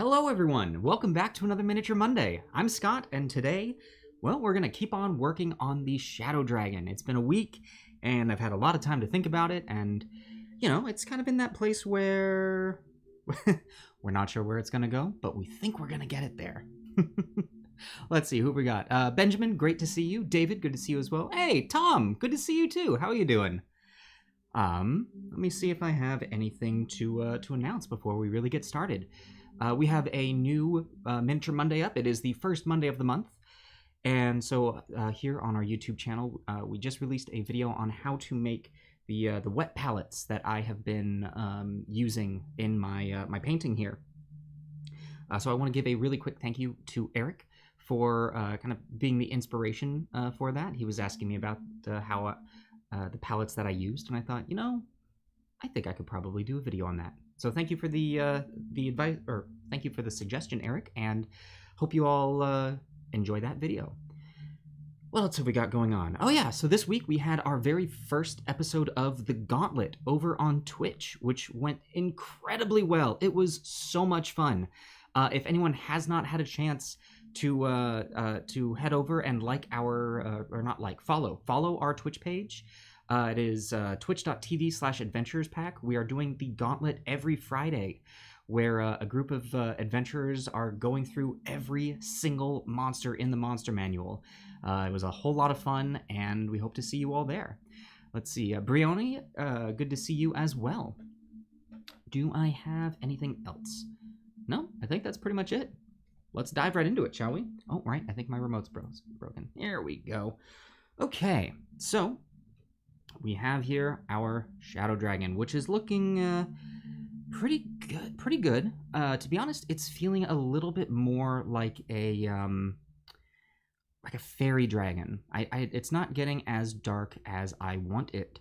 Hello everyone, welcome back to another Miniature Monday. I'm Scott, and today, well, we're gonna keep on working on the Shadow Dragon. It's been a week, and I've had a lot of time to think about it, and, you know, it's kind of in that place where we're not sure where it's gonna go, but we think we're gonna get it there. Let's see, who we got? Benjamin, great to see you. David, good to see you as well. Hey, Tom, good to see you too. How are you doing? Let me see if I have anything to announce before we really get started. We have a new Miniature Monday up. It is the first Monday of the month. And so here on our YouTube channel, we just released a video on how to make the wet palettes that I have been using in my painting here. So I want to give a really quick thank you to Eric for kind of being the inspiration for that. He was asking me about how the palettes that I used, and I thought, you know, I think I could probably do a video on that. So thank you for the advice, or thank you for the suggestion, Eric, and hope you all enjoy that video. What else have we got going on? Oh yeah, so this week we had our very first episode of The Gauntlet over on Twitch, which went incredibly well. It was so much fun. If anyone has not had a chance to head over and like our, or not like, follow our Twitch page. It is twitch.tv/adventurespack. We are doing the Gauntlet every Friday, where a group of adventurers are going through every single monster in the monster manual. It was a whole lot of fun, and we hope to see you all there. Let's see, Brioni, good to see you as well. Do I have anything else? No, I think that's pretty much it. Let's dive right into it, shall we? Oh, right, I think my remote's broken. There we go. Okay, so we have here our Shadow Dragon, which is looking pretty good. To be honest, it's feeling a little bit more like a fairy dragon. It's not getting as dark as I want it.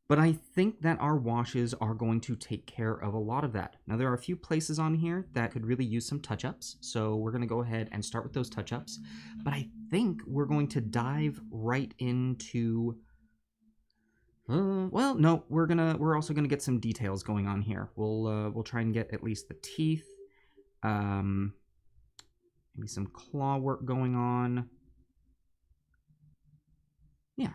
But I think that our washes are going to take care of a lot of that. Now, there are a few places on here that could really use some touch-ups, so we're going to go ahead and start with those touch-ups. But I think we're going to dive right into... well, no, we're also gonna get some details going on here. We'll try and get at least the teeth, maybe some claw work going on. Yeah.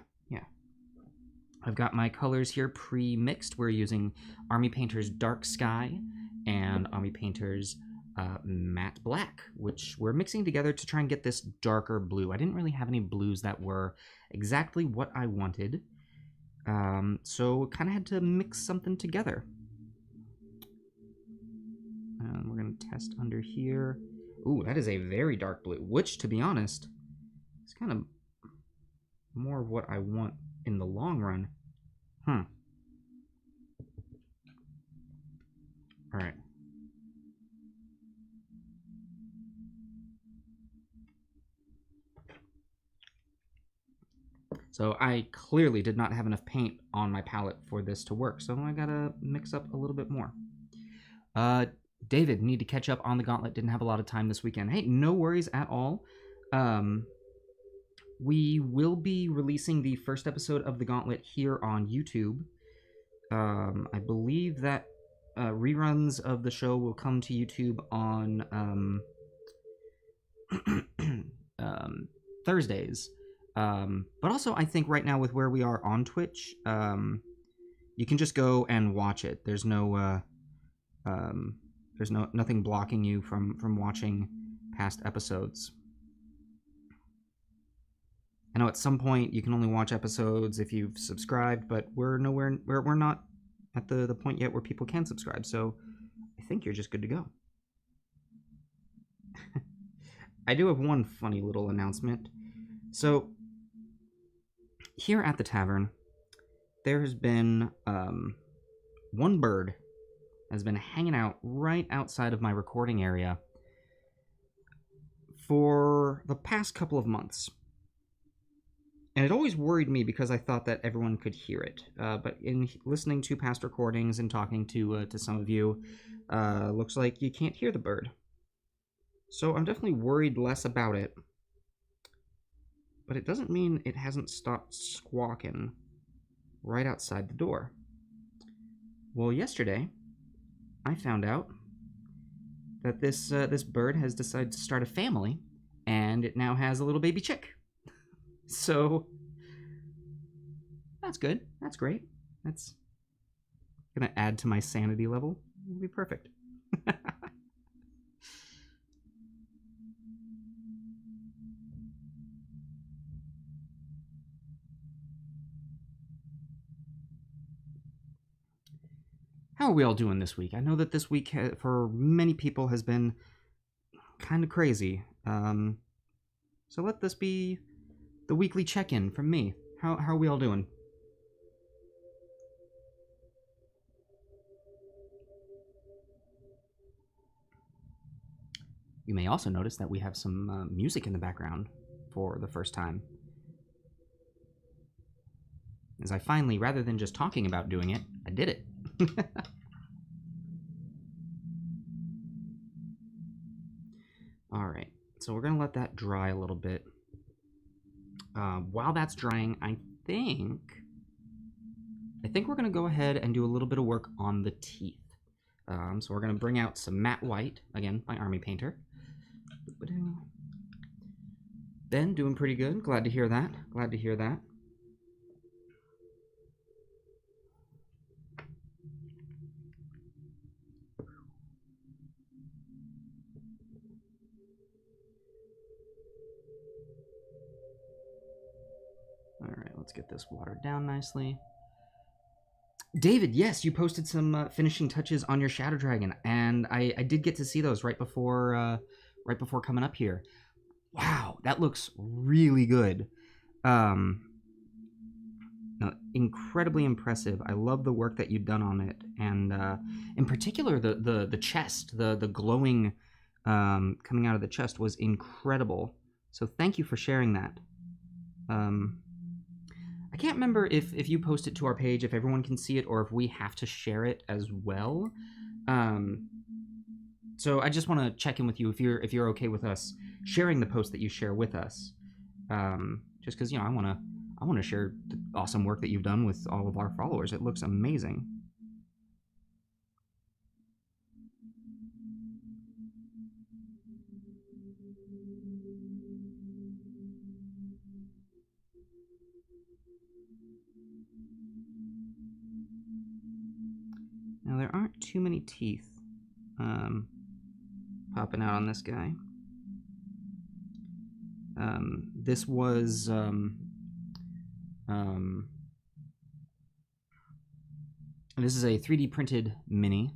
I've got my colors here pre-mixed. We're using Army Painter's Dark Sky and Army Painter's Matte Black, which we're mixing together to try and get this darker blue. I didn't really have any blues that were exactly what I wanted. So kind of had to mix something together. And we're going to test under here. Ooh, that is a very dark blue, which, to be honest, is kind of more of what I want in the long run. All right. So I clearly did not have enough paint on my palette for this to work, so I gotta mix up a little bit more. David, need to catch up on the Gauntlet. Didn't have a lot of time this weekend. Hey, no worries at all. We will be releasing the first episode of the Gauntlet here on YouTube. I believe that reruns of the show will come to YouTube on Thursdays. But also, I think right now with where we are on Twitch, you can just go and watch it. There's nothing blocking you from watching past episodes. I know at some point you can only watch episodes if you've subscribed, but we're not at the point yet where people can subscribe, so I think you're just good to go. I do have one funny little announcement. So, here at the tavern, there has been one bird has been hanging out right outside of my recording area for the past couple of months. And it always worried me because I thought that everyone could hear it. But in listening to past recordings and talking to some of you, looks like you can't hear the bird. So I'm definitely worried less about it. But it doesn't mean it hasn't stopped squawking right outside the door. Well, yesterday, I found out that this bird has decided to start a family, and it now has a little baby chick. So that's good. That's great. That's gonna add to my sanity level. It'll be perfect. How are we all doing this week? I know that this week for many people has been kind of crazy. So let this be the weekly check-in from me. How are we all doing? You may also notice that we have some music in the background for the first time. As I finally, rather than just talking about doing it, I did it. Alright, so we're going to let that dry a little bit. While that's drying, I think we're going to go ahead and do a little bit of work on the teeth. So we're going to bring out some matte white, again, by Army Painter. Ben, doing pretty good. Glad to hear that. Glad to hear that. Alright, let's get this watered down nicely. David, yes, you posted some finishing touches on your Shadow Dragon, and I did get to see those right before coming up here. Wow, that looks really good. Incredibly impressive. I love the work that you've done on it, and in particular the chest, the glowing coming out of the chest was incredible. So thank you for sharing that. I can't remember if you post it to our page, if everyone can see it, or if we have to share it as well. So I just want to check in with you if you're okay with us sharing the post that you share with us. Just because I want to share the awesome work that you've done with all of our followers. It looks amazing. Now there aren't too many teeth popping out on this guy. This was this is a 3D printed mini,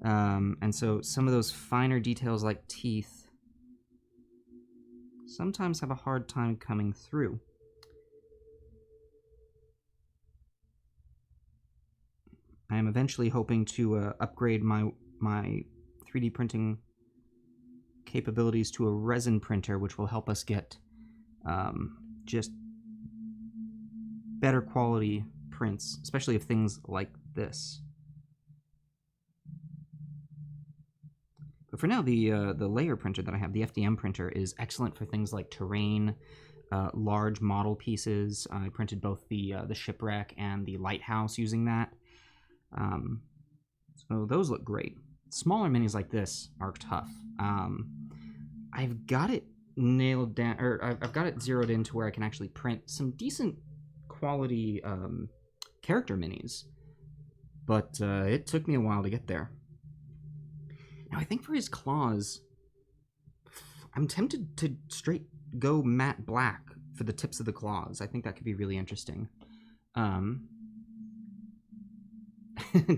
and so some of those finer details like teeth sometimes have a hard time coming through. I am eventually hoping to upgrade my 3D printing capabilities to a resin printer, which will help us get just better quality prints, especially of things like this. But for now, the layer printer that I have, the FDM printer, is excellent for things like terrain, large model pieces. I printed both the shipwreck and the lighthouse using that. So those look great. Smaller minis like this are tough. I've got it nailed down, or I've got it zeroed in to where I can actually print some decent quality character minis, but it took me a while to get there. Now I think for his claws, I'm tempted to straight go matte black for the tips of the claws. I think that could be really interesting.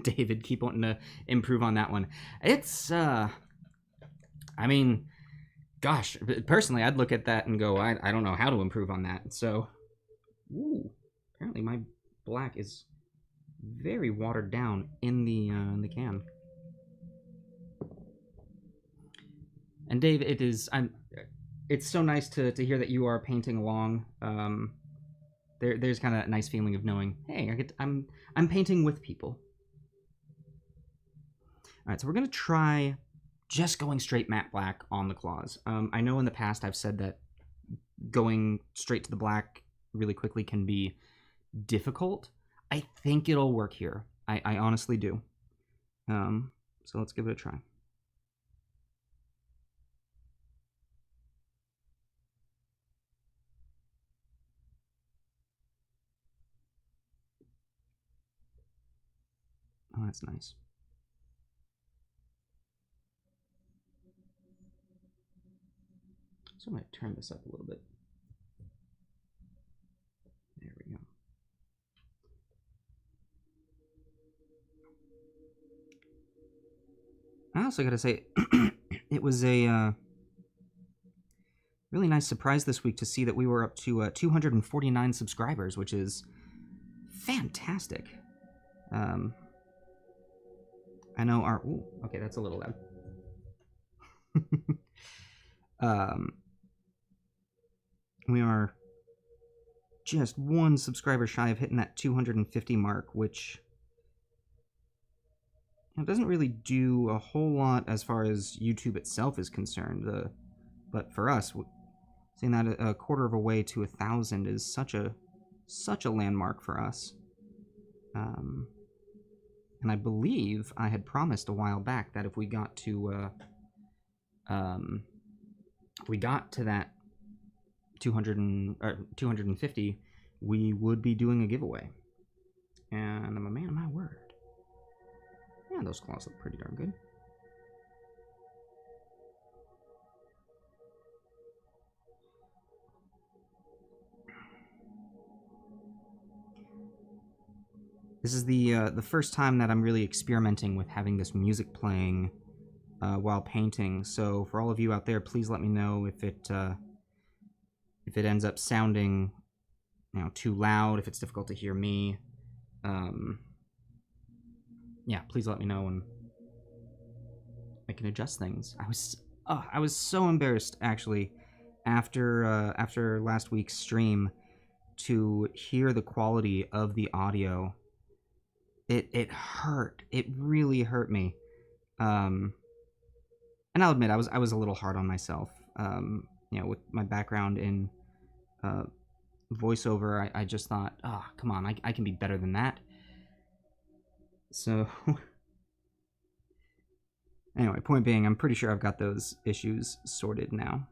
David, keep wanting to improve on that one. It's, I mean, gosh, personally, I'd look at that and go, I don't know how to improve on that. So, ooh, apparently my black is very watered down in the can. And Dave, it's so nice to hear that you are painting along. There's kind of a nice feeling of knowing, hey, I'm painting with people. All right, so we're gonna try just going straight matte black on the claws. I know in the past I've said that going straight to the black really quickly can be difficult. I think it'll work here. I honestly do. So let's give it a try. that's nice. So I'm going to turn this up a little bit. There we go. I also got to say, it was a really nice surprise this week to see that we were up to 249 subscribers, which is fantastic. I know our... Ooh, okay, that's a little loud. We are just one subscriber shy of hitting that 250 mark, which doesn't really do a whole lot as far as YouTube itself is concerned. But for us, seeing that a quarter of a way to 1,000 is such a landmark for us. And I believe I had promised a while back that if we got to that 250, we would be doing a giveaway. And I'm a man of my word. Yeah, those claws look pretty darn good. This is the first time that I'm really experimenting with having this music playing while painting. So for all of you out there, please let me know if it ends up sounding, too loud, if it's difficult to hear me. Yeah, please let me know and I can adjust things. I was so embarrassed actually after last week's stream to hear the quality of the audio. It hurt. It really hurt me. And I'll admit I was a little hard on myself. With my background in voiceover, I just thought, oh, come on, I can be better than that. So anyway, point being, I'm pretty sure I've got those issues sorted now.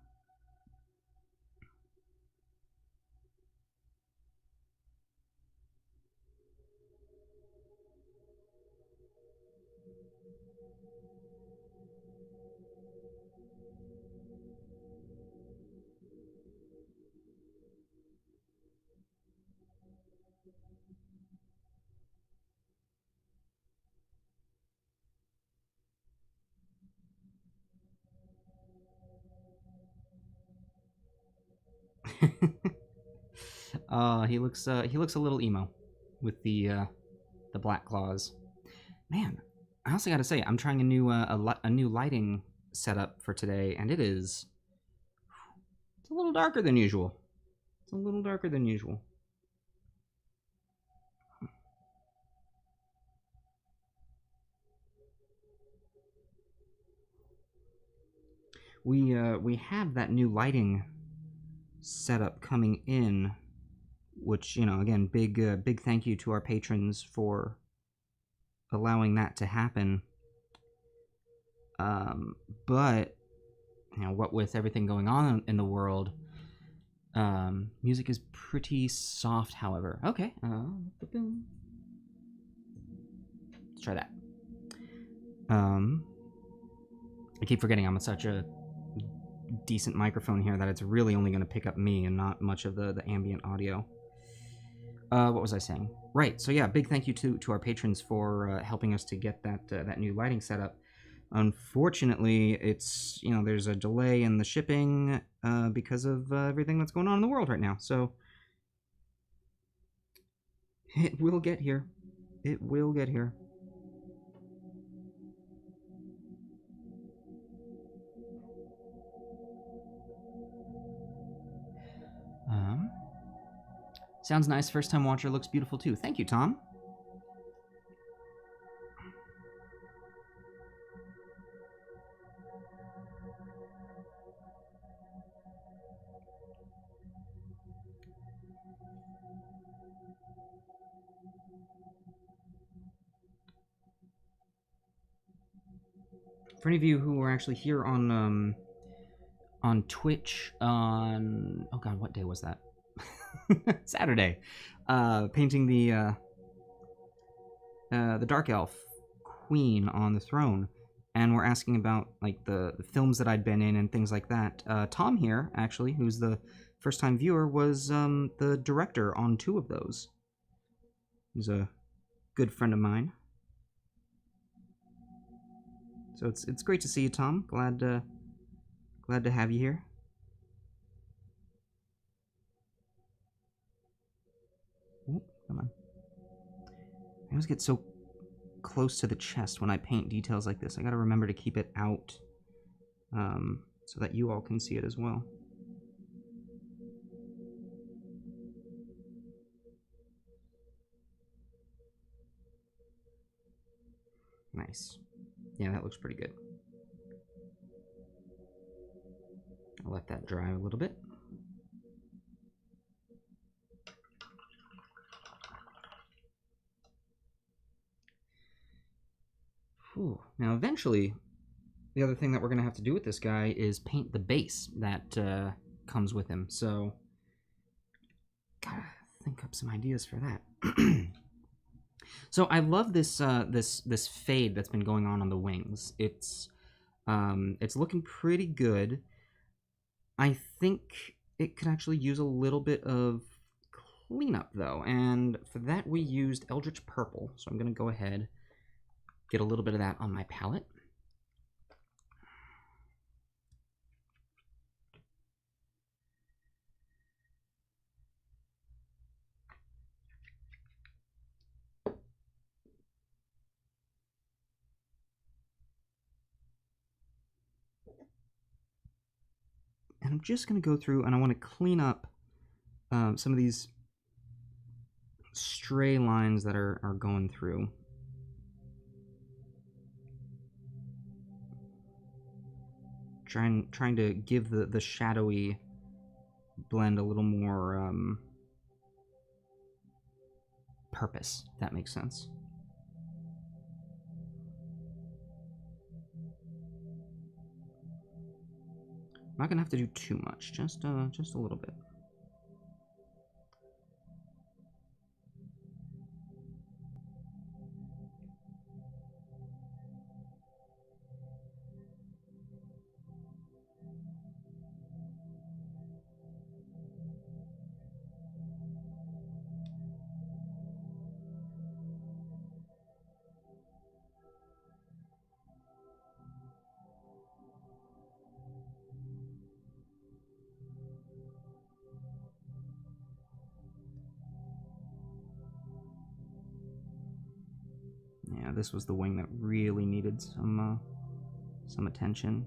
He looks a little emo with the black claws. Man, I also got to say, I'm trying a new lighting setup for today, and it's a little darker than usual. It's a little darker than usual. We have that new lighting setup coming in, which, again, big thank you to our patrons for allowing that to happen. But what with everything going on in the world, music is pretty soft, however. Okay, let's try that. I keep forgetting I'm such a decent microphone here that it's really only going to pick up me and not much of the ambient audio. What was I saying? Right, so yeah, big thank you to our patrons for helping us to get that new lighting setup. Unfortunately, it's, there's a delay in the shipping because of everything that's going on in the world right now. So it will get here. It will get here. Sounds nice. First time watcher, looks beautiful too. Thank you, Tom. For any of you who are actually here on Twitch on, oh god, what day was that? Saturday. Painting the Dark Elf queen on the throne, and were asking about like the films that I'd been in and things like that. Tom here, actually, who's the first-time viewer, was the director on 2 of those. He's a good friend of mine. So it's great to see you, Tom. Glad to have you here. Ooh, come on. I always get so close to the chest when I paint details like this. I gotta remember to keep it out so that you all can see it as well. Nice. Yeah, that looks pretty good. I'll let that dry a little bit. Whew. Now, eventually, the other thing that we're going to have to do with this guy is paint the base that comes with him. So, gotta think up some ideas for that. So I love this this fade that's been going on the wings. It's looking pretty good. I think it could actually use a little bit of cleanup though, and for that we used Eldritch Purple. So I'm gonna go ahead, get a little bit of that on my palette. And I'm just going to go through and I want to clean up some of these stray lines that are going through. Trying to give the shadowy blend a little more purpose, if that makes sense. I'm not gonna have to do too much, just a little bit. Yeah, this was the wing that really needed some attention.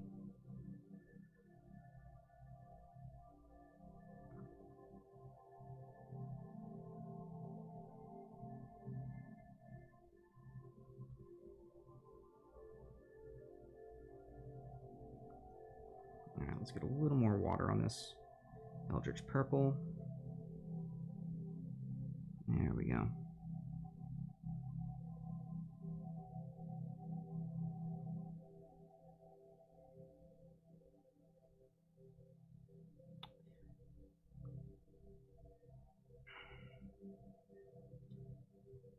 Alright, let's get a little more water on this Eldritch Purple. There we go.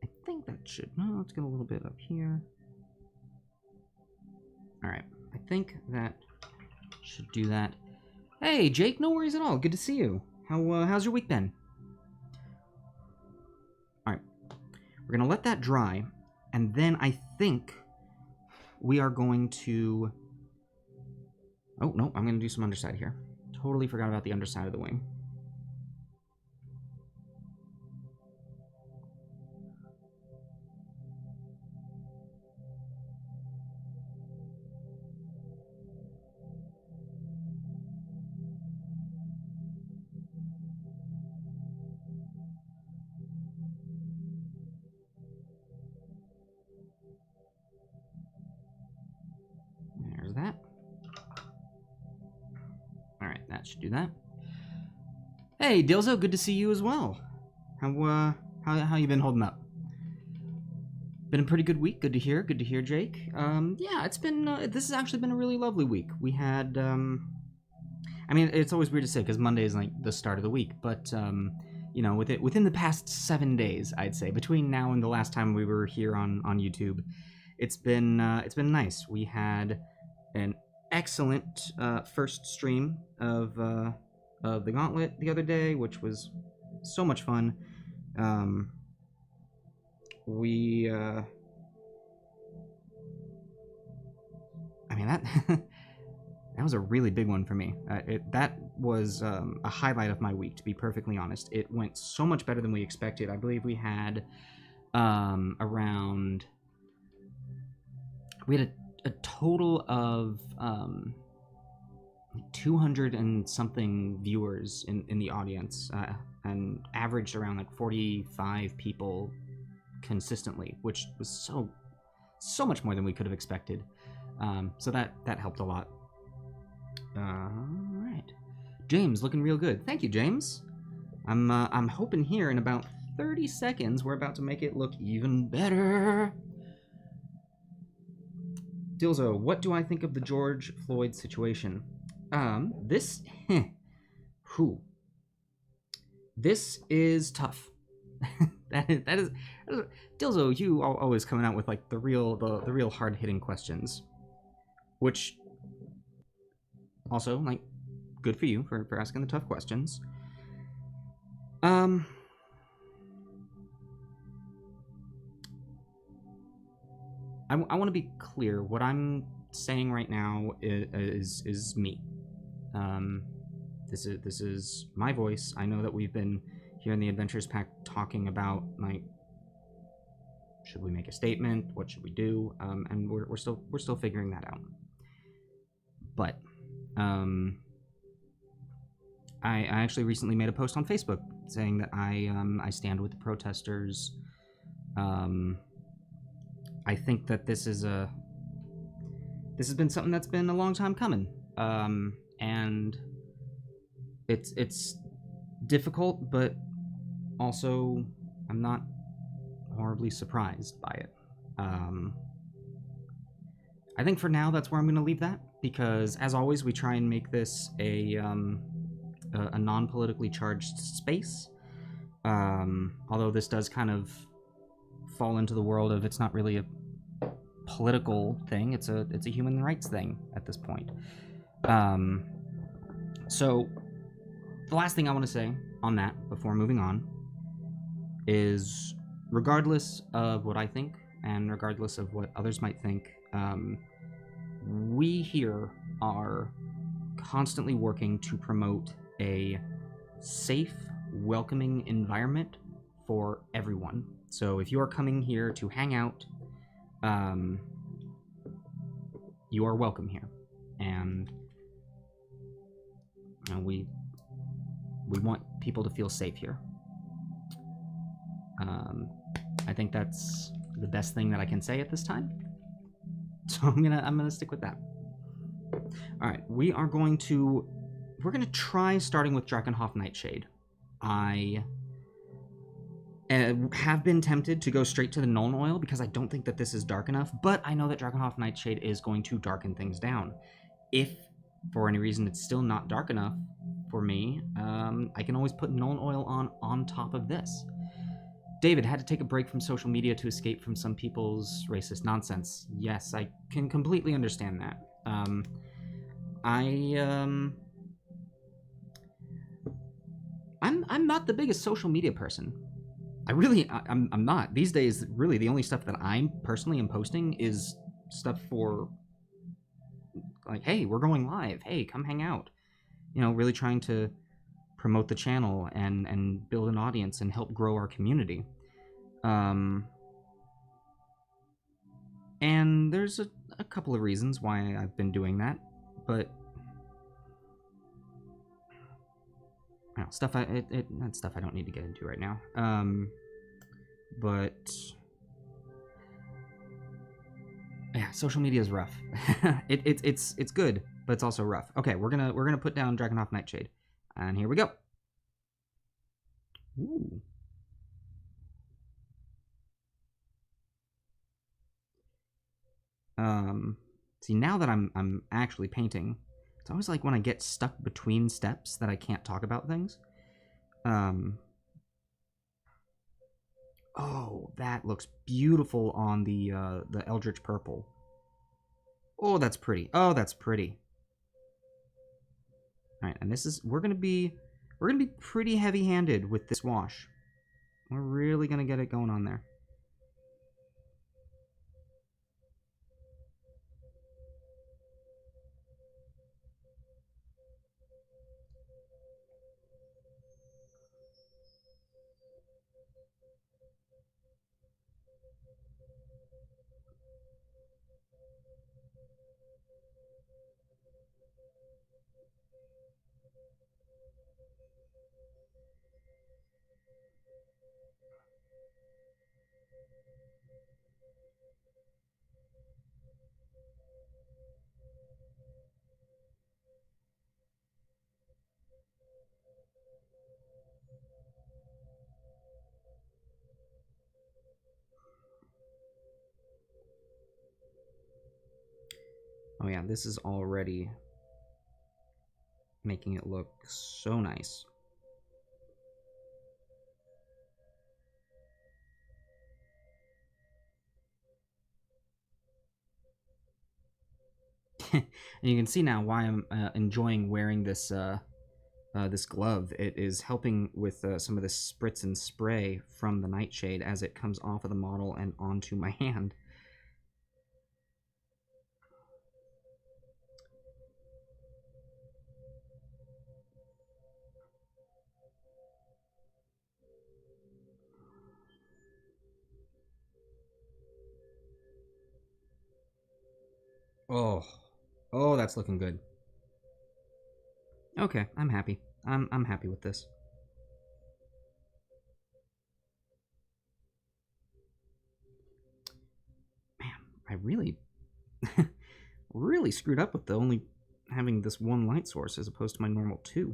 I think that should... No, let's get a little bit up here. Alright, I think that should do that. Hey, Jake, no worries at all. Good to see you. How's your week been? Alright, we're going to let that dry, and then I think we are going to... Oh, no, I'm going to do some underside here. Totally forgot about the underside of the wing. There's that. Alright, that should do that. Hey, Dilzo, good to see you as well. How you been holding up? Been a pretty good week. Good to hear. Good to hear, Jake. Yeah, it's been. This has actually been a really lovely week. We had. I mean, it's always weird to say because Monday is like the start of the week, but you know, within the past 7 days, I'd say between now and the last time we were here on YouTube, it's been nice. We had an excellent first stream of the Gauntlet the other day, which was so much fun. We I mean that that was a really big one for me. That was a highlight of my week, to be perfectly honest. It went so much better than we expected. I believe we had around a total of 200 and something viewers in the audience, and averaged around like 45 people consistently, which was so much more than we could have expected. So that helped a lot. All right, James, looking real good. Thank you, James. I'm hoping here in about 30 seconds we're about to make it look even better. Dilzo, what do I think of the George Floyd situation? This is tough. that is Dilzo, you are always coming out with like the real hard-hitting questions, which also, like, good for you for asking the tough questions. I want to be clear. What I'm saying right now is me. This is my voice. I know that we've been here in the Adventures Pack talking about, like, should we make a statement? What should we do? And we're still figuring that out. But I actually recently made a post on Facebook saying that I stand with the protesters. I think that this has been something that's been a long time coming, and it's difficult, but also I'm not horribly surprised by it. I think for now that's where I'm going to leave that, because as always we try and make this a non-politically charged space. Although this does kind of fall into the world of, it's not really a political thing, it's a human rights thing at this point. So the last thing I want to say on that before moving on is, regardless of what I think and regardless of what others might think, we here are constantly working to promote a safe, welcoming environment for everyone. So if you are coming here to hang out, you are welcome here, and we want people to feel safe here. I think that's the best thing that I can say at this time. So I'm gonna stick with that. All right, we're gonna try starting with Drakenhof Nightshade. I have been tempted to go straight to the Nuln Oil because I don't think that this is dark enough, but I know that Drakenhof Nightshade is going to darken things down. If for any reason it's still not dark enough for me, I can always put Nuln Oil on top of this. David had to take a break from social media to escape from some people's racist nonsense. Yes, I can completely understand that. I'm not the biggest social media person. I'm not. These days, really, the only stuff that I'm personally posting is stuff for, like, hey, we're going live. Hey, come hang out. You know, really trying to promote the channel and build an audience and help grow our community. And there's a couple of reasons why I've been doing that, but that's stuff I don't need to get into right now. But yeah, social media is rough. It's good, but it's also rough. Okay, we're gonna put down Drakenhof Nightshade, and here we go. Ooh. See, now that I'm actually painting, it's always like when I get stuck between steps that I can't talk about things. Oh, that looks beautiful on the Eldritch Purple. Oh, that's pretty. Oh, that's pretty. All right, and this is we're gonna be pretty heavy-handed with this wash. We're really gonna get it going on there. Oh yeah, this is already making it look so nice. And you can see now why I'm enjoying wearing this glove. It is helping with some of the spritz and spray from the nightshade as it comes off of the model and onto my hand. Oh, oh, that's looking good. Okay, I'm happy. I'm happy with this. Man, I really, really screwed up with the only having this one light source as opposed to my normal two.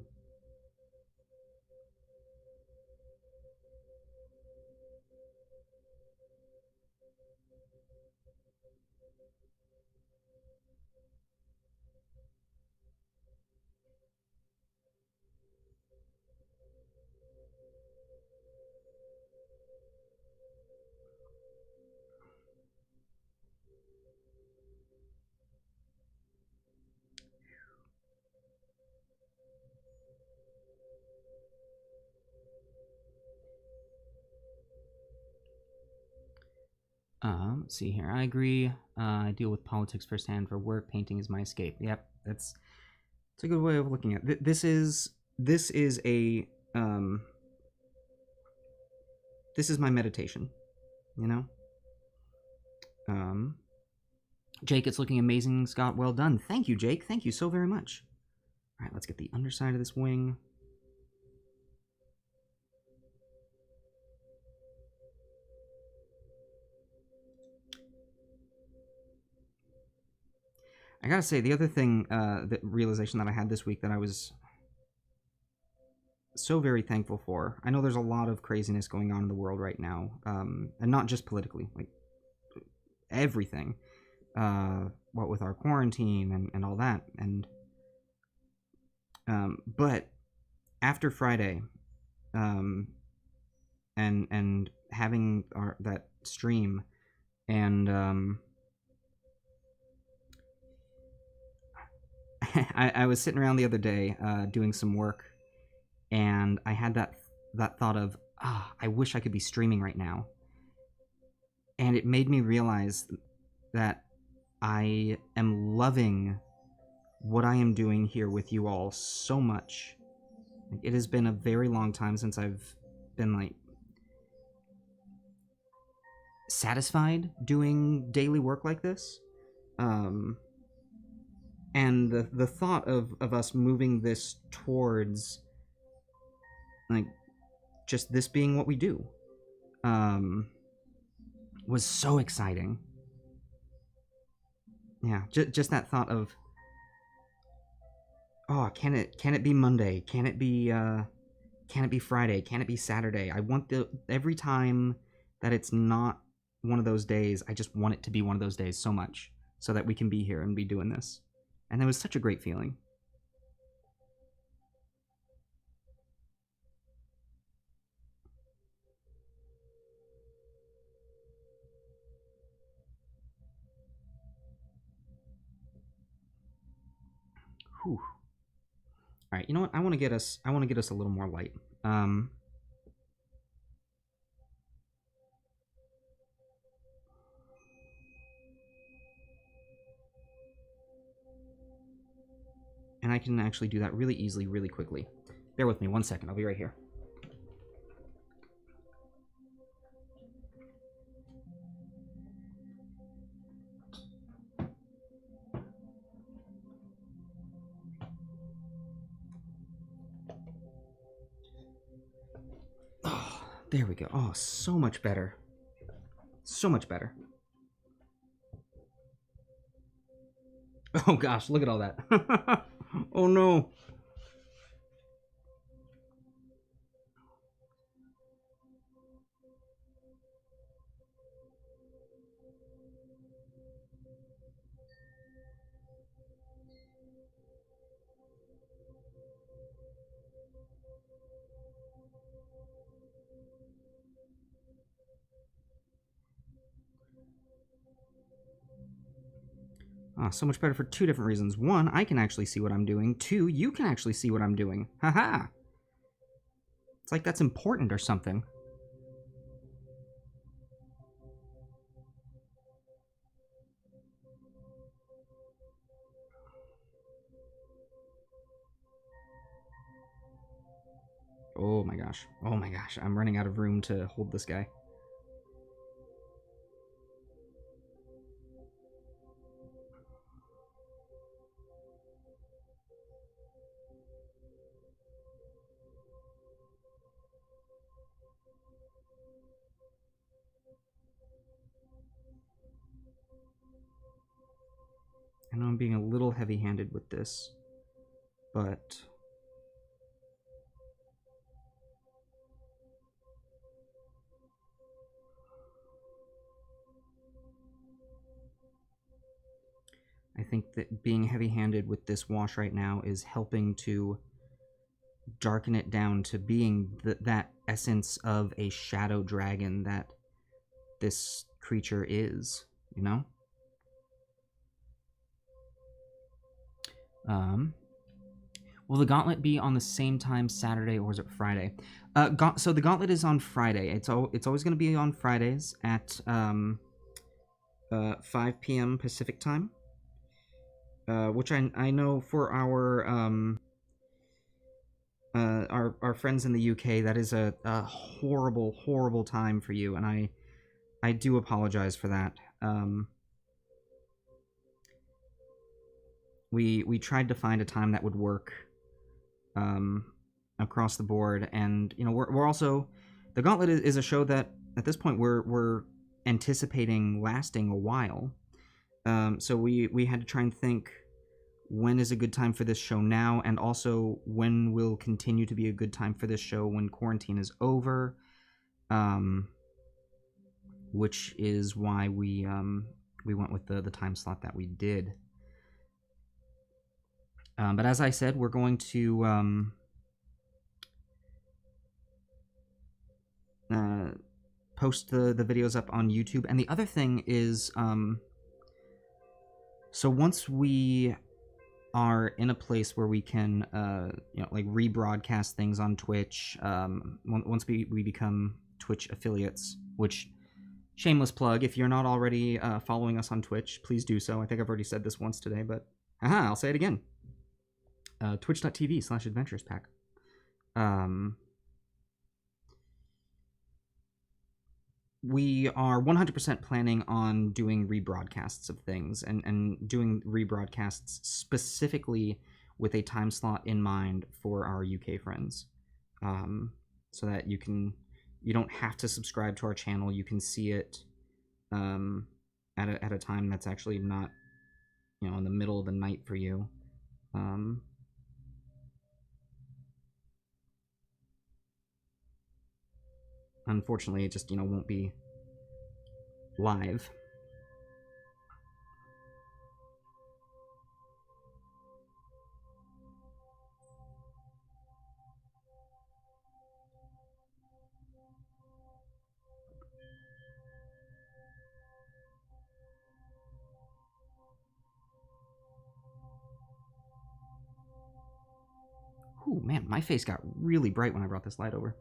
Let's see here. I agree. I deal with politics firsthand. For work, painting is my escape. Yep, it's a good way of looking at it. This is a this is my meditation. You know. Um, Jake, it's looking amazing, Scott. Well done. Thank you, Jake. Thank you so very much. All right, let's get the underside of this wing. I gotta say, the other thing, the realization that I had this week that I was so very thankful for. I know there's a lot of craziness going on in the world right now, and not just politically, like everything. What with our quarantine and all that, and but after Friday, um, and having that stream, and I was sitting around the other day doing some work, and I had that thought of, I wish I could be streaming right now, and it made me realize that I am loving what I am doing here with you all so much. Like, it has been a very long time since I've been like satisfied doing daily work like this. And the thought of us moving this towards like just this being what we do was so exciting. Yeah, just that thought of, oh, can it be Monday? Can it be Friday? Can it be Saturday? I want every time that it's not one of those days, I just want it to be one of those days so much so that we can be here and be doing this. And it was such a great feeling. Whew. All right, you know what? I want to get us a little more light. And I can actually do that really easily, really quickly. Bear with me 1 second. I'll be right here. Oh, there we go. Oh, so much better. So much better. Oh gosh, look at all that. Oh no. Oh, so much better for two different reasons. One, I can actually see what I'm doing. Two, you can actually see what I'm doing. Haha. It's like that's important or something. Oh my gosh. Oh my gosh. I'm running out of room to hold this guy. I know I'm being a little heavy-handed with this, but I think that being heavy-handed with this wash right now is helping to darken it down to being that essence of a shadow dragon that this creature is, you know? Will the gauntlet be on the same time Saturday or is it Friday? So the gauntlet is on Friday. It's always going to be on Fridays at 5 p.m. Pacific time. Which I know for our friends in the UK, that is a horrible time for you, and I do apologize for that. We tried to find a time that would work across the board, and you know we're also, the Gauntlet is a show that at this point we're anticipating lasting a while. So we had to try and think when is a good time for this show now, and also when will continue to be a good time for this show when quarantine is over. Which is why we went with the time slot that we did. But as I said, we're going to post the videos up on YouTube. And the other thing is, so once we are in a place where we can, like rebroadcast things on Twitch, once we become Twitch affiliates, which, shameless plug, if you're not already following us on Twitch, please do so. I think I've already said this once today, but I'll say it again. Twitch.tv/adventurespack. We are 100% planning on doing rebroadcasts of things and doing rebroadcasts specifically with a time slot in mind for our UK friends, so that you don't have to subscribe to our channel. You can see it at a time that's actually not, in the middle of the night for you. Unfortunately, it just, won't be live. man, my face got really bright when I brought this light over.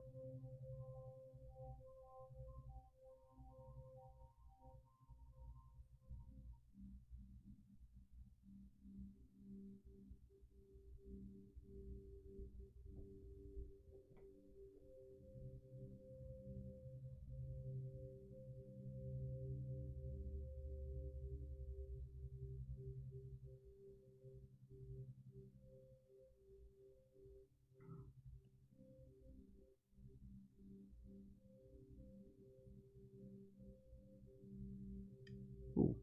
Ooh.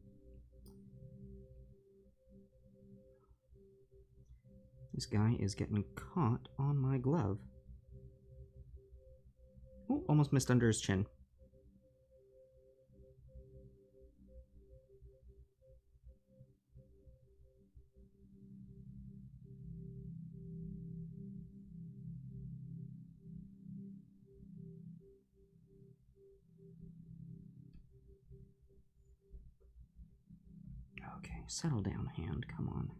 This guy is getting caught on my glove. Ooh, almost missed under his chin. Okay, settle down, hand. Come on.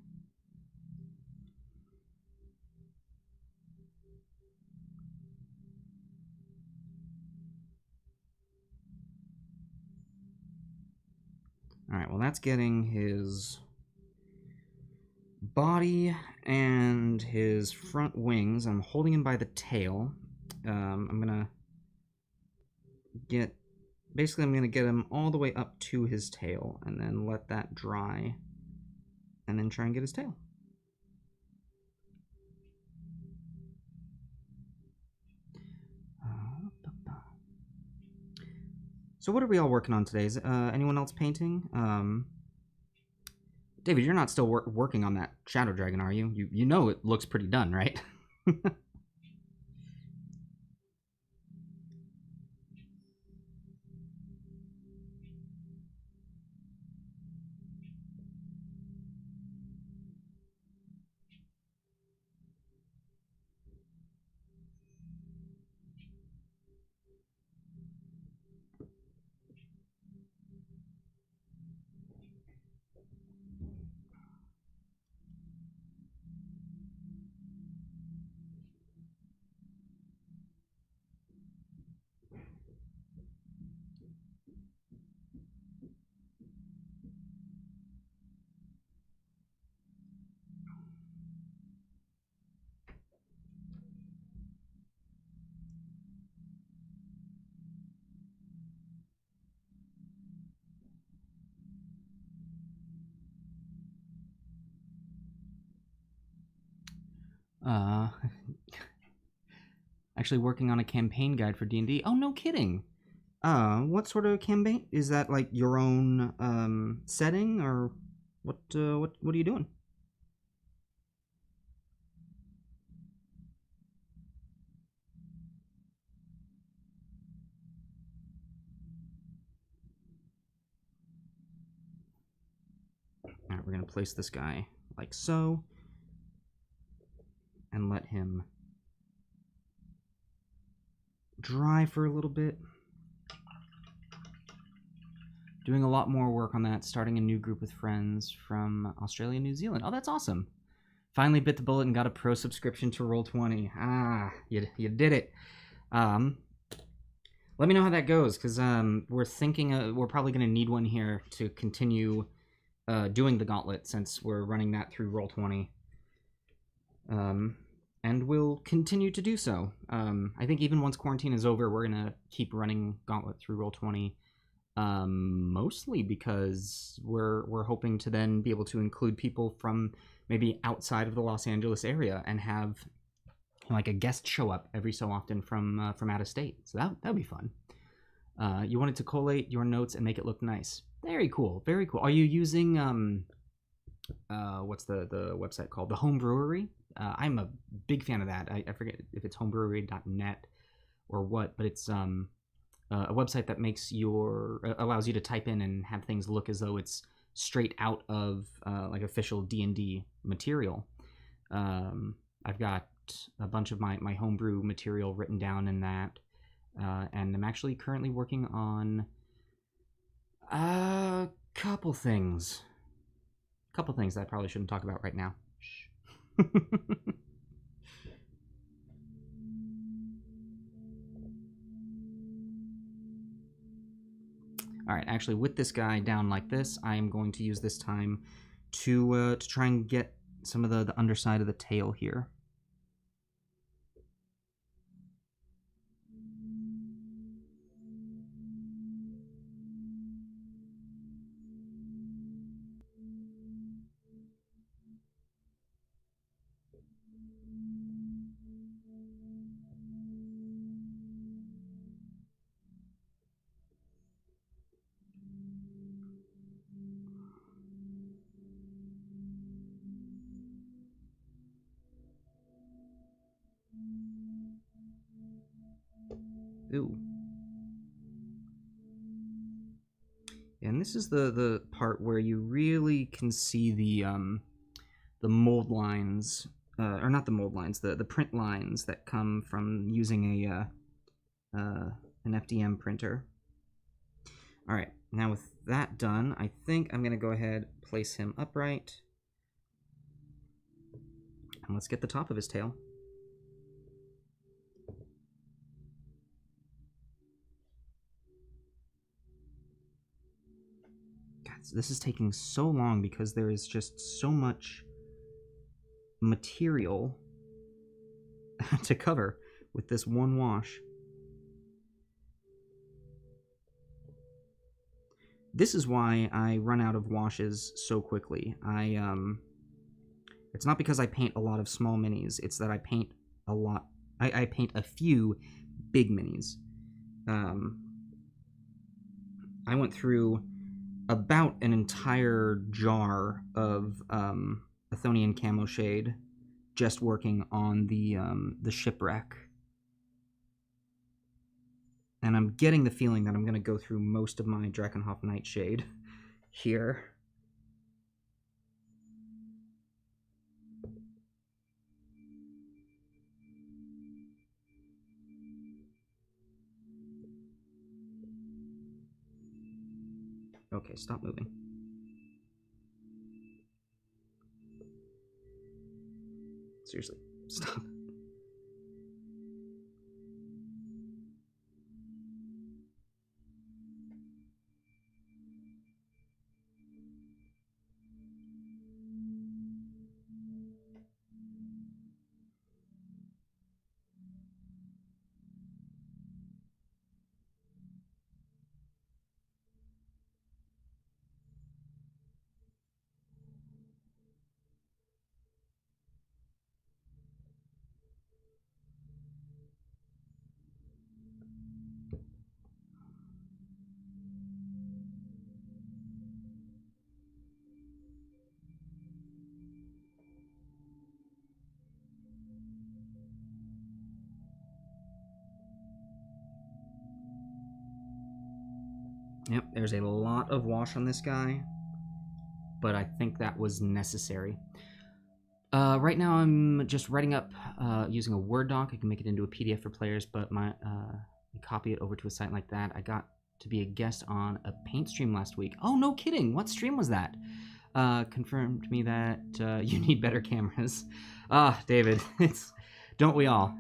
Alright, well that's getting his body and his front wings. I'm holding him by the tail. I'm gonna get... Basically, I'm gonna get him all the way up to his tail, and then let that dry, and then try and get his tail. So what are we all working on today? Is anyone else painting? David, you're not still working on that Shadow Dragon, are you? You know it looks pretty done, right? Actually working on a campaign guide for D&D. Oh, no kidding. What sort of campaign? Is that like your own setting, or what are you doing? Alright, we're gonna place this guy like so, and let him dry for a little bit. Doing a lot more work on that, starting a new group with friends from Australia and New Zealand. Oh, that's awesome. Finally bit the bullet and got a pro subscription to Roll20. Ah, you did it. Let me know how that goes, because we're thinking we're probably going to need one here to continue doing the gauntlet, since we're running that through Roll20. And we'll continue to do so. I think even once quarantine is over, we're going to keep running gauntlet through Roll20. Mostly because we're hoping to then be able to include people from maybe outside of the Los Angeles area and have like a guest show up every so often from out of state. So that'd be fun. You wanted to collate your notes and make it look nice. Very cool. Very cool. Are you using what's the website called? The Home Brewery? I'm a big fan of that. I forget if it's homebrewery.net or what, but it's a website that allows you to type in and have things look as though it's straight out of like official D&D material. I've got a bunch of my homebrew material written down in that, and I'm actually currently working on a couple things that I probably shouldn't talk about right now. All right, actually, with this guy down like this, I am going to use this time to try and get some of the underside of the tail here. Ooh. And this is the part where you really can see the mold lines, or not the mold lines, the print lines that come from using an FDM printer. All right, now with that done, I think I'm gonna go ahead, place him upright, and let's get the top of his tail. God, this is taking so long because there is just so much material to cover with this one wash. This is why I run out of washes so quickly. It's not because I paint a lot of small minis, it's that I paint a lot. I paint a few big minis. I went through about an entire jar of Athonian Camo Shade just working on the shipwreck. And I'm getting the feeling that I'm going to go through most of my Drakenhof Nightshade here. Okay, stop moving. Seriously, stop. Yep, there's a lot of wash on this guy, but I think that was necessary. Right now I'm just writing up using a Word doc. I can make it into a PDF for players, but copy it over to a site like that. I got to be a guest on a paint stream last week. Oh, no kidding. What stream was that? Confirmed to me that you need better cameras. David, don't we all?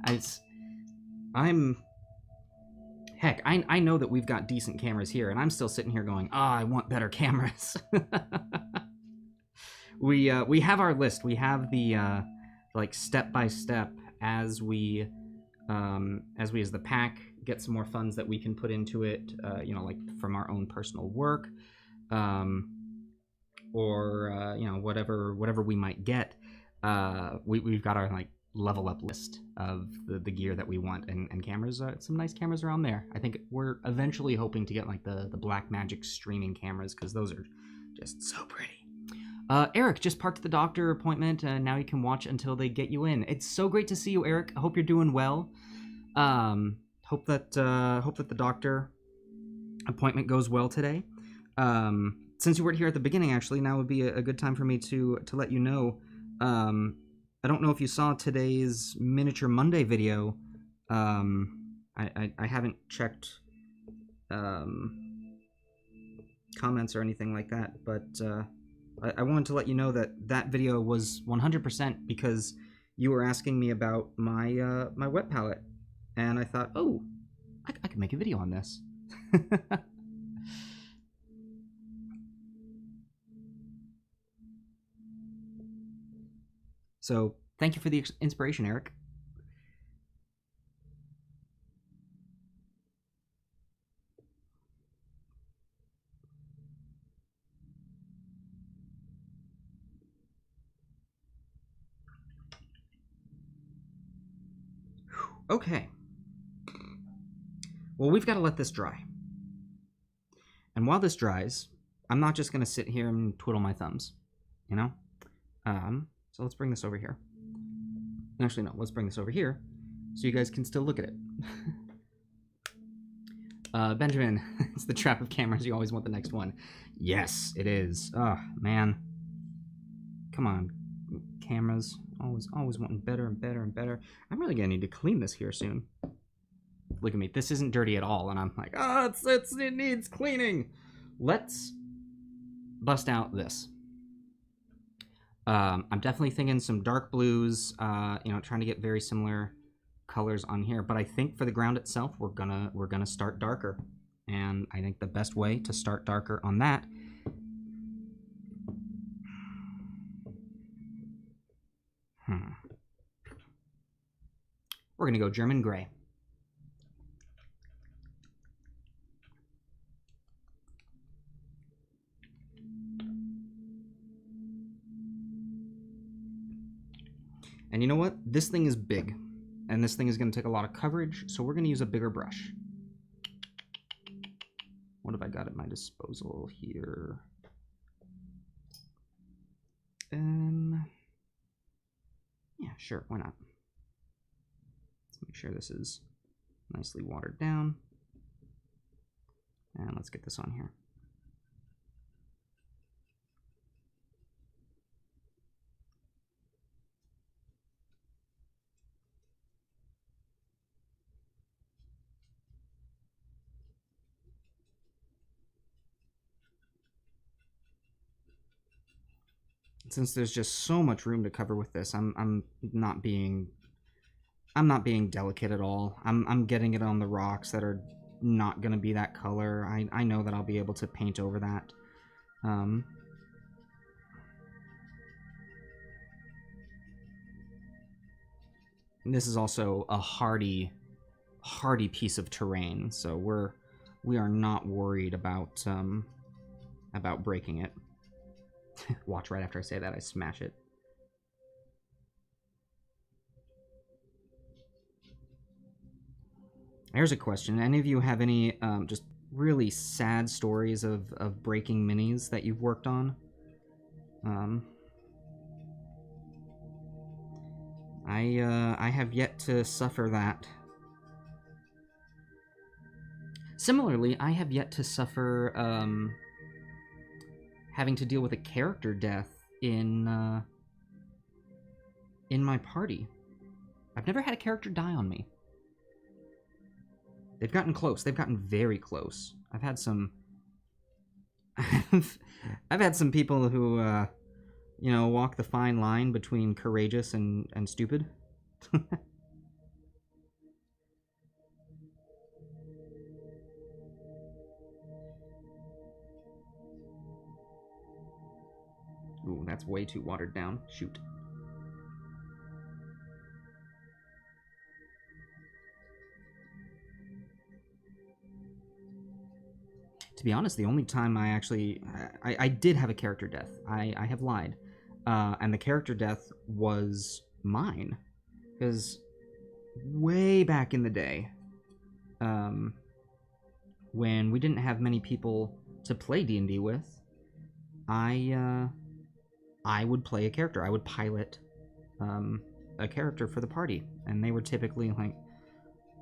Heck, I know that we've got decent cameras here, and I'm still sitting here going, I want better cameras. We have our list. We have the like step by step as we as the pack get some more funds that we can put into it, like from our own personal work, or whatever we might get. We've got our like level up list of the gear that we want, and cameras. Some nice cameras around there. I think we're eventually hoping to get like the Blackmagic streaming cameras, because those are just so pretty. Eric just parked the doctor appointment, and now you can watch until they get you in. It's so great to see you, Eric. I hope you're doing well. Hope that the doctor appointment goes well today. Since you weren't here at the beginning, actually, now would be a good time for me to let you know. I don't know if you saw today's Miniature Monday video. I haven't checked comments or anything like that, but I wanted to let you know that video was 100% because you were asking me about my my wet palette, and I thought, oh, I could make a video on this. So thank you for the inspiration, Eric. Okay. Well, we've got to let this dry. And while this dries, I'm not just going to sit here and twiddle my thumbs, you know? So let's bring this over here. Actually, no, let's bring this over here so you guys can still look at it. Benjamin, it's the trap of cameras. You always want the next one. Yes, it is. Oh, man. Come on, cameras. Always wanting better and better and better. I'm really going to need to clean this here soon. Look at me. This isn't dirty at all, and I'm like, it needs cleaning. Let's bust out this. I'm definitely thinking some dark blues, trying to get very similar colors on here, but I think for the ground itself, we're gonna start darker. And I think the best way to start darker on that we're gonna go German gray. And you know what? This thing is big, and this thing is going to take a lot of coverage, so we're going to use a bigger brush. What have I got at my disposal here? Yeah, sure, why not? Let's make sure this is nicely watered down. And let's get this on here. Since there's just so much room to cover with this, I'm not being delicate at all. I'm getting it on the rocks that are not gonna be that color. I know that I'll be able to paint over that. This is also a hardy piece of terrain, so we are not worried about breaking it. Watch, right after I say that, I smash it. Here's a question. Any of you have any just really sad stories of breaking minis that you've worked on? I have yet to suffer that. Similarly, I have yet to suffer having to deal with a character death in my party. I've never had a character die on me. They've gotten close. They've gotten very close. I've had some I've had some people who walk the fine line between courageous and stupid. Ooh, that's way too watered down. Shoot. To be honest, the only time I did have a character death. I have lied. And the character death was mine. Because way back in the day, when we didn't have many people to play D&D with, I would play a character. I would pilot a character for the party. And they were typically like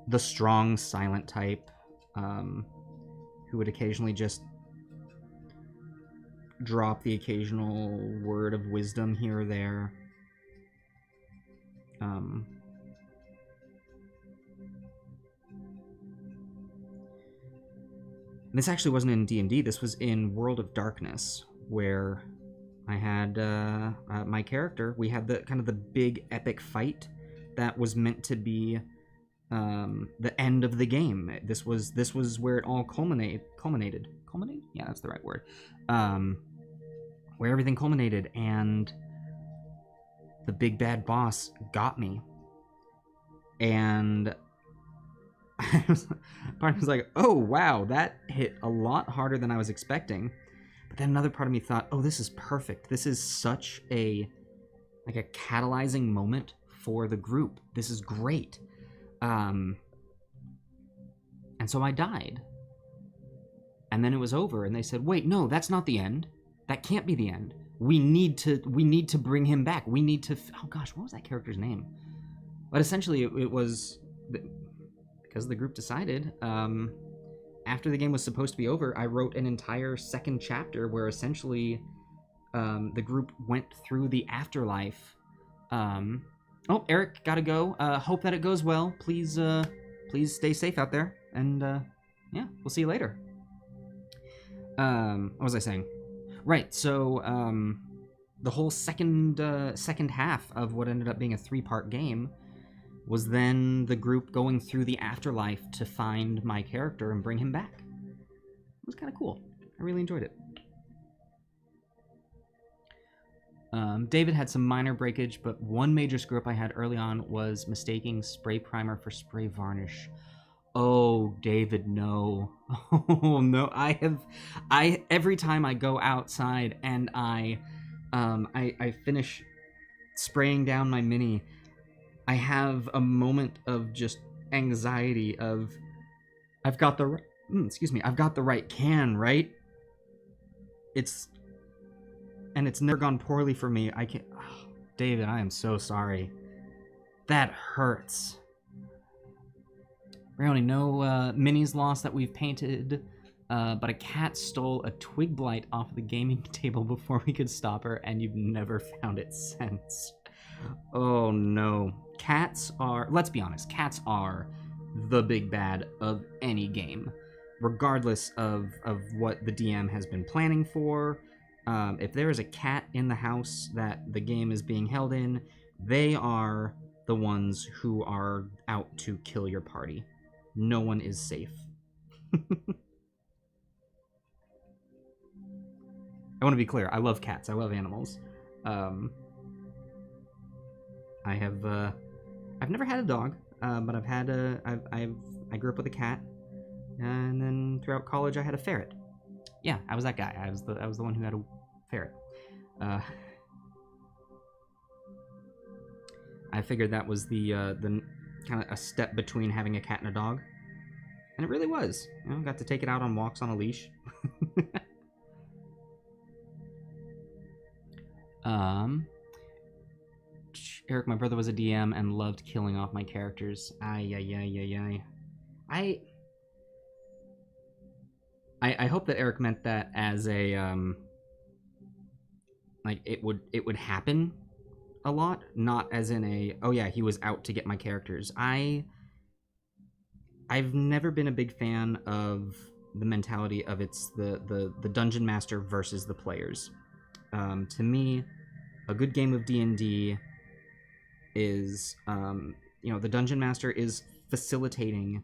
the strong, silent type, who would occasionally just drop the occasional word of wisdom here or there. This actually wasn't in D&D. This was in World of Darkness, where I had my character. We had the kind of the big epic fight that was meant to be the end of the game. This was where it all culminated. Yeah, that's the right word. Where everything culminated, and the big bad boss got me. And part of me was like, oh, wow, that hit a lot harder than I was expecting. But then another part of me thought, oh, this is perfect. This is such a catalyzing moment for the group. This is great. And so I died. And then it was over, and they said, wait, no, that's not the end. That can't be the end. We need to bring him back. We need to, oh gosh, what was that character's name? But essentially it was, because the group decided, after the game was supposed to be over, I wrote an entire second chapter where essentially the group went through the afterlife. Oh, Eric, gotta go. Hope that it goes well. Please stay safe out there. And yeah, we'll see you later. What was I saying? Right, so the whole second half of what ended up being a 3-part game was then the group going through the afterlife to find my character and bring him back. It was kind of cool. I really enjoyed it. David had some minor breakage, but one major screw-up I had early on was mistaking spray primer for spray varnish. Oh, David, no. Oh, no. Every time I go outside and I finish spraying down my mini, I have a moment of just anxiety of, I've got the right can, right? It's never gone poorly for me. Oh, David, I am so sorry. That hurts. Really, no minis lost that we've painted, but a cat stole a twig blight off the gaming table before we could stop her, and you've never found it since. Oh no. Cats are, let's be honest, cats are the big bad of any game, regardless of what the DM has been planning for. If there is a cat in the house that the game is being held in, they are the ones who are out to kill your party. No one is safe. I want to be clear. I love cats. I love animals. I've never had a dog, but I've had I grew up with a cat, and then throughout college I had a ferret. Yeah, I was that guy. I was the one who had a ferret. I figured that was the kind of a step between having a cat and a dog, and it really was. You know, got to take it out on walks on a leash. Eric, my brother was a DM and loved killing off my characters. I hope that Eric meant that as a like it would happen a lot, not as in a, oh yeah, he was out to get my characters. I've never been a big fan of the mentality of it's the dungeon master versus the players. To me, a good game of D&D is, the dungeon master is facilitating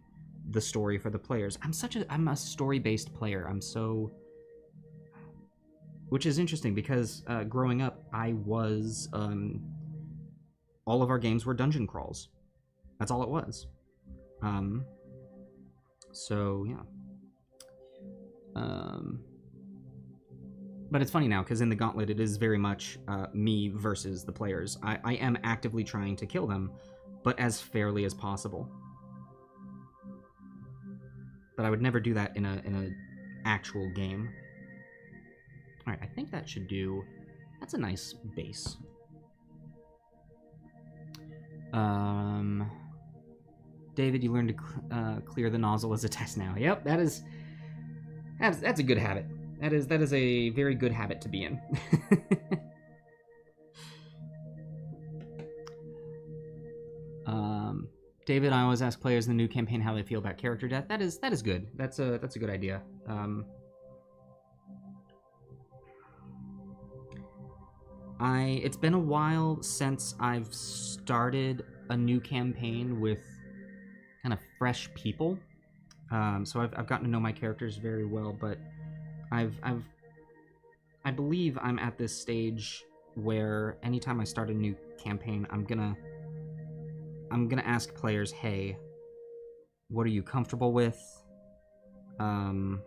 the story for the players. I'm a story-based player. Which is interesting because growing up, I was, all of our games were dungeon crawls. That's all it was. So, yeah. But it's funny now, because in the Gauntlet, it is very much me versus the players. I am actively trying to kill them, but as fairly as possible. But I would never do that in a actual game. Alright, I think that should do... That's a nice base. David, you learned to clear the nozzle as a test now. Yep, that's a good habit. That is a very good habit to be in. David, I always ask players in the new campaign how they feel about character death. That is good. That's a good idea. It's been a while since I've started a new campaign with kind of fresh people. So I've gotten to know my characters very well, but I believe I'm at this stage where anytime I start a new campaign, I'm gonna ask players, hey, what are you comfortable with? You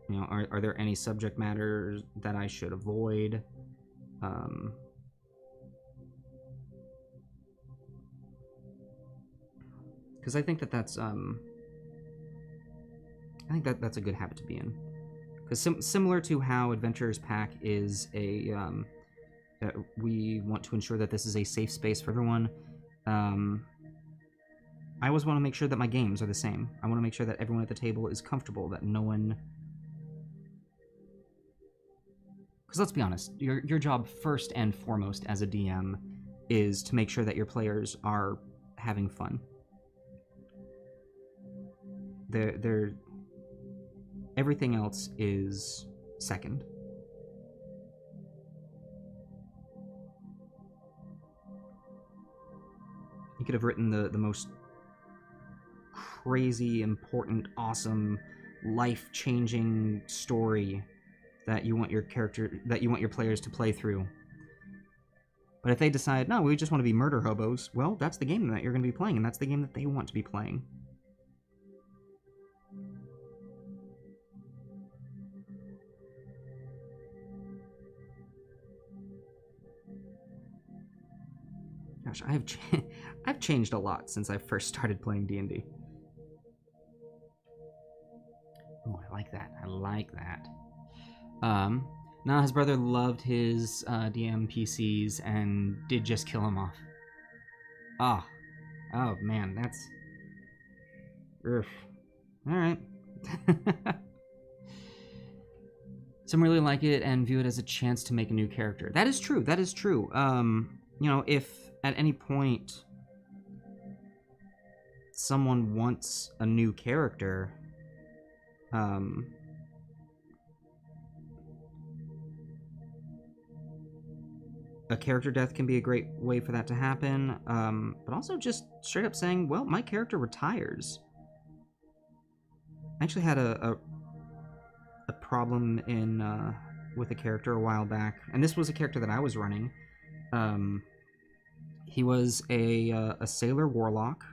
know, are there any subject matters that I should avoid? Because I think that's that's a good habit to be in. Because similar to how Adventurers Pack is a we want to ensure that this is a safe space for everyone. I always want to make sure that my games are the same. I want to make sure that everyone at the table is comfortable, that no one... Because let's be honest, your job first and foremost as a DM is to make sure that your players are having fun. Everything else is second. You could have written the most crazy, important, awesome, life-changing story that you want your players to play through. But if they decide, no, we just want to be murder hobos, well, that's the game that you're going to be playing, and that's the game that they want to be playing. Gosh, I've changed a lot since I first started playing D&D. Oh, I like that. I like that. Now his brother loved his DM PCs and did just kill him off. Ah. Oh, man, that's... Oof. Alright. Some really like it and view it as a chance to make a new character. That is true. That is true. You know, if at any point someone wants a new character, a character death can be a great way for that to happen, but also just straight up saying, well, my character retires. I actually had a problem with a character a while back, and this was a character that I was running. He was a sailor warlock.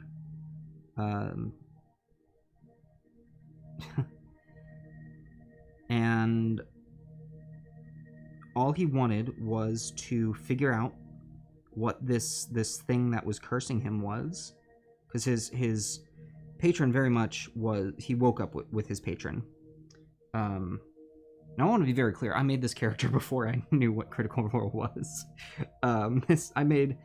And all he wanted was to figure out what this thing that was cursing him was, because his patron very much was, he woke up with his patron. Now I want to be very clear, I made this character before I knew what Critical Role was. I made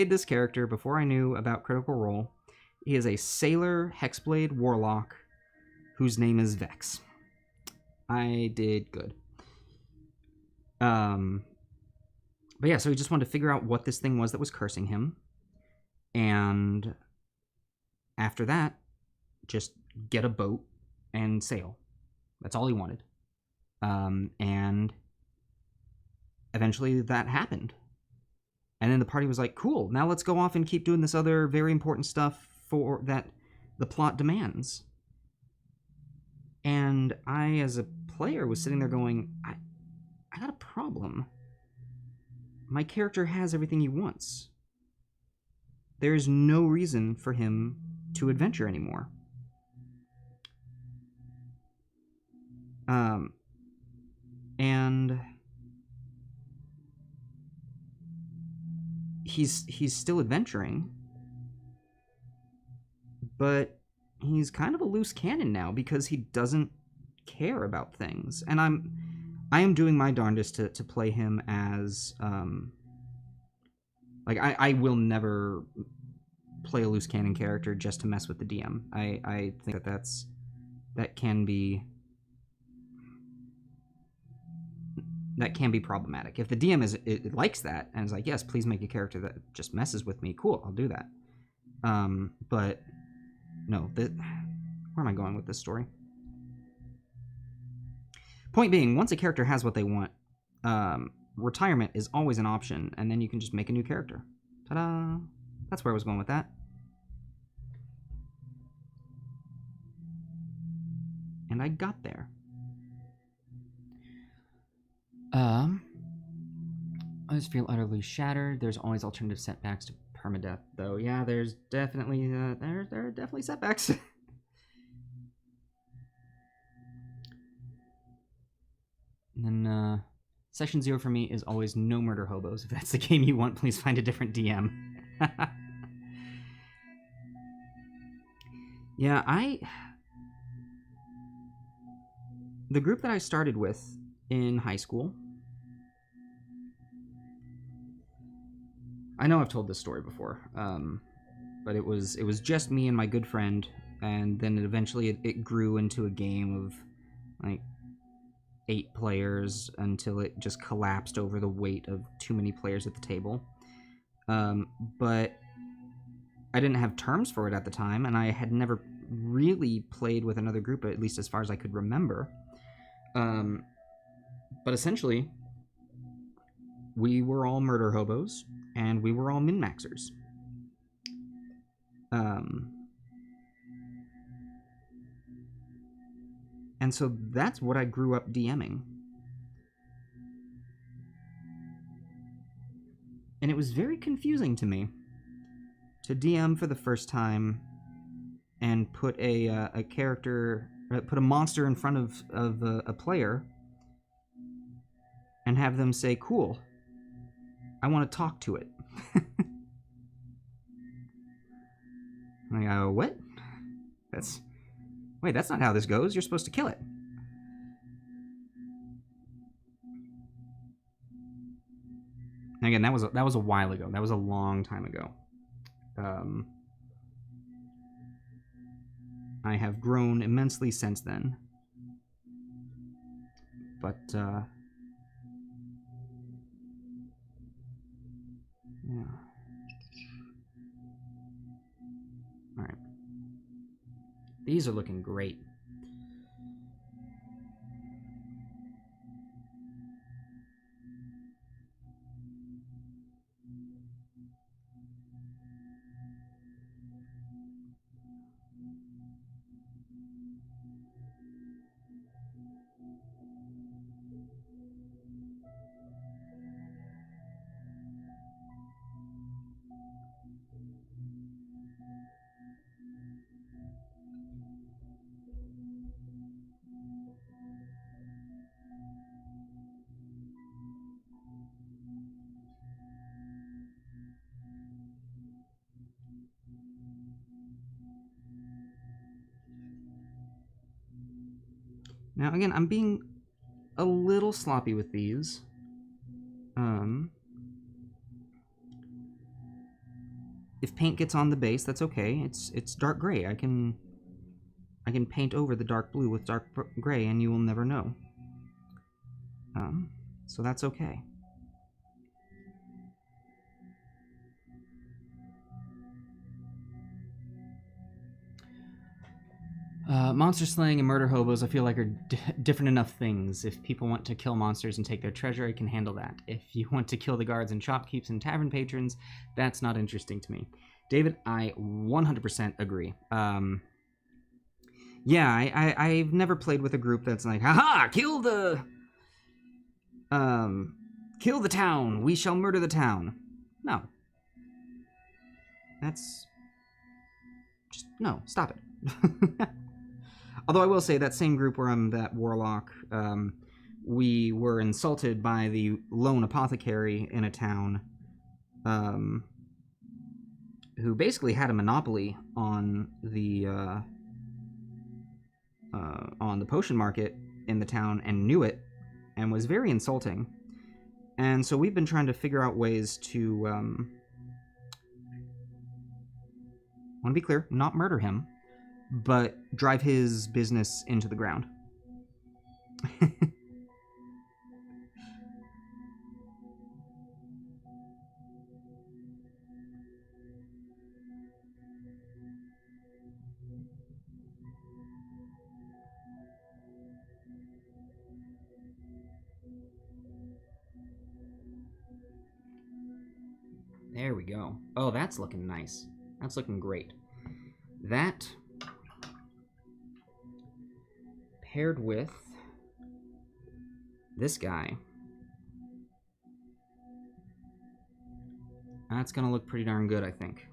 this character before I knew about Critical Role. He is a sailor hexblade warlock whose name is Vex. I did good. But yeah, so he just wanted to figure out what this thing was that was cursing him, and after that, just get a boat and sail. That's all he wanted. And eventually that happened. And then the party was like, cool, now let's go off and keep doing this other very important stuff for that the plot demands. And I, as a player, was sitting there going, I got a problem. My character has everything he wants. There is no reason for him to adventure anymore. And he's still adventuring, but he's kind of a loose cannon now because he doesn't care about things. And I am doing my darndest to play him as like I will never play a loose cannon character just to mess with the DM. I think that can be problematic. If the DM it likes that and is like, yes, please make a character that just messes with me, cool, I'll do that. But no, where am I going with this story? Point being, once a character has what they want, retirement is always an option, and then you can just make a new character. Ta-da! That's where I was going with that. And I got there. always feel utterly shattered. There's always alternative setbacks to permadeath, though. Yeah, there's definitely there are definitely setbacks. And then session 0 for me is always no murder hobos. If that's the game you want, please find a different DM. Yeah, the group that I started with in high school, I know I've told this story before, but it was just me and my good friend, and then eventually it grew into a game of like 8 players until it just collapsed over the weight of too many players at the table. But I didn't have terms for it at the time, and I had never really played with another group, at least as far as I could remember. But essentially, we were all murder hobos, and we were all min-maxers. And so that's what I grew up DMing. And it was very confusing to me to DM for the first time and put a character, put a monster in front of a player and have them say, cool, I want to talk to it. I go, what? Wait, that's not how this goes. You're supposed to kill it. Again, that was a while ago. That was a long time ago. I have grown immensely since then. But, yeah. Alright. These are looking great. Now, again, I'm being a little sloppy with these. If paint gets on the base, that's okay. It's dark gray. I can paint over the dark blue with dark gray, and you will never know. So that's okay. Monster slaying and murder hobos, I feel like, are different enough things. If people want to kill monsters and take their treasure, I can handle that. If you want to kill the guards and shopkeepers and tavern patrons, that's not interesting to me. David, I 100% agree. Yeah, I've never played with a group that's like, haha, kill the town, we shall murder the town. No. That's just, no, stop it. Although I will say that same group where I'm that warlock, we were insulted by the lone apothecary in a town, who basically had a monopoly on the potion market in the town and knew it, and was very insulting. And so we've been trying to figure out ways to, I want to be clear, not murder him, but drive his business into the ground. There we go. Oh, that's looking nice. That's looking great. That paired with this guy. That's gonna look pretty darn good, I think.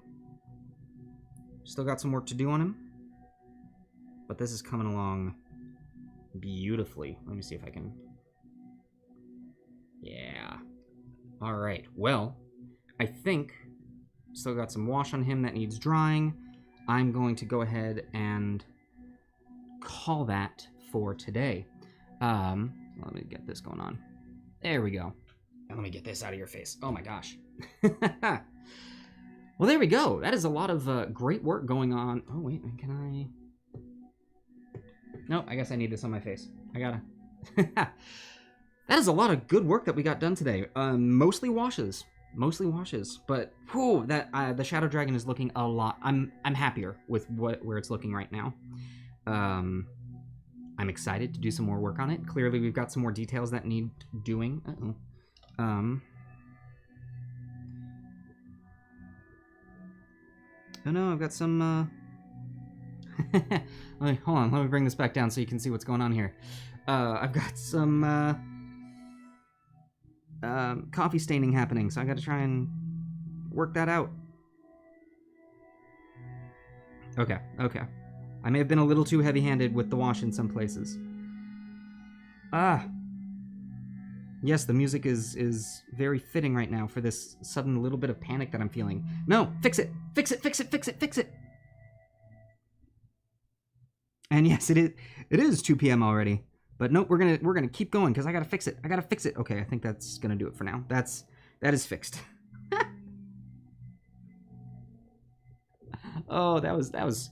Still got some work to do on him, but this is coming along beautifully. Let me see if I can... Yeah. Alright, well, I think still got some wash on him that needs drying. I'm going to go ahead and call that for today. Let me get this going on. There we go. And let me get this out of your face. Oh my gosh. Well, there we go. That is a lot of great work going on. Oh, wait, can I... Nope, I guess I need this on my face. I gotta... That is a lot of good work that we got done today. Mostly washes. Mostly washes. But, whew, that, the Shadow Dragon is looking a lot... I'm happier with where it's looking right now. I'm excited to do some more work on it. Clearly, we've got some more details that need doing. Uh-oh. Oh no, I've got some, hold on, let me bring this back down so you can see what's going on here. I've got some, coffee staining happening, so I gotta try and work that out. Okay. I may have been a little too heavy-handed with the wash in some places. Yes, the music is very fitting right now for this sudden little bit of panic that I'm feeling. No, fix it! Fix it, fix it, fix it, fix it! And yes, it is 2 p.m. already. But nope, we're gonna keep going because I gotta fix it. I gotta fix it. Okay, I think that's gonna do it for now. That is fixed. Oh, that was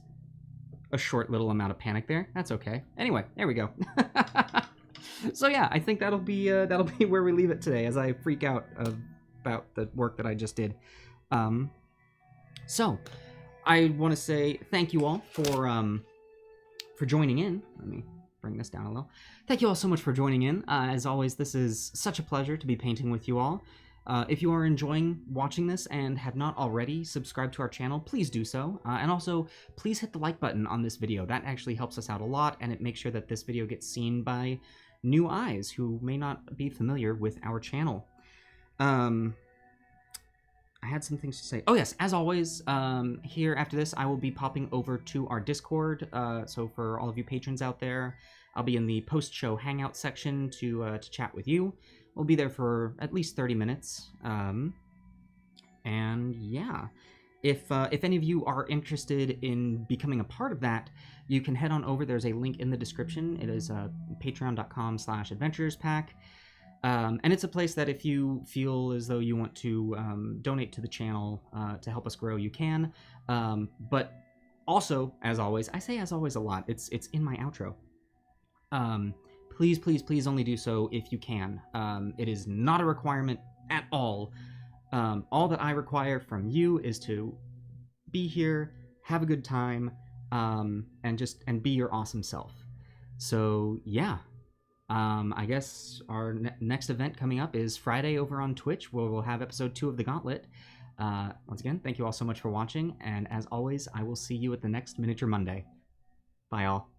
a short little amount of panic there. That's okay. Anyway, there we go. So yeah, I think that'll be where we leave it today as I freak out about the work that I just did. So I want to say thank you all for joining in. Let me bring this down a little. Thank you all so much for joining in. As always, this is such a pleasure to be painting with you all. If you are enjoying watching this and have not already subscribed to our channel, please do so. And also, please hit the like button on this video. That actually helps us out a lot, and it makes sure that this video gets seen by new eyes who may not be familiar with our channel. I had some things to say. Oh yes, as always, here after this, I will be popping over to our Discord. So for all of you patrons out there, I'll be in the post-show hangout section to chat with you. We'll be there for at least 30 minutes. And yeah, if any of you are interested in becoming a part of that, you can head on over. There's a link in the description. It is patreon.com/adventurespack. And it's a place that if you feel as though you want to donate to the channel to help us grow, you can. But also, as always, I say as always a lot. It's in my outro. Please, please, please only do so if you can. It is not a requirement at all. All that I require from you is to be here, have a good time, and be your awesome self. So yeah, I guess our next event coming up is Friday over on Twitch, where we'll have episode 2 of the Gauntlet. Once again, thank you all so much for watching, and as always, I will see you at the next Miniature Monday. Bye all.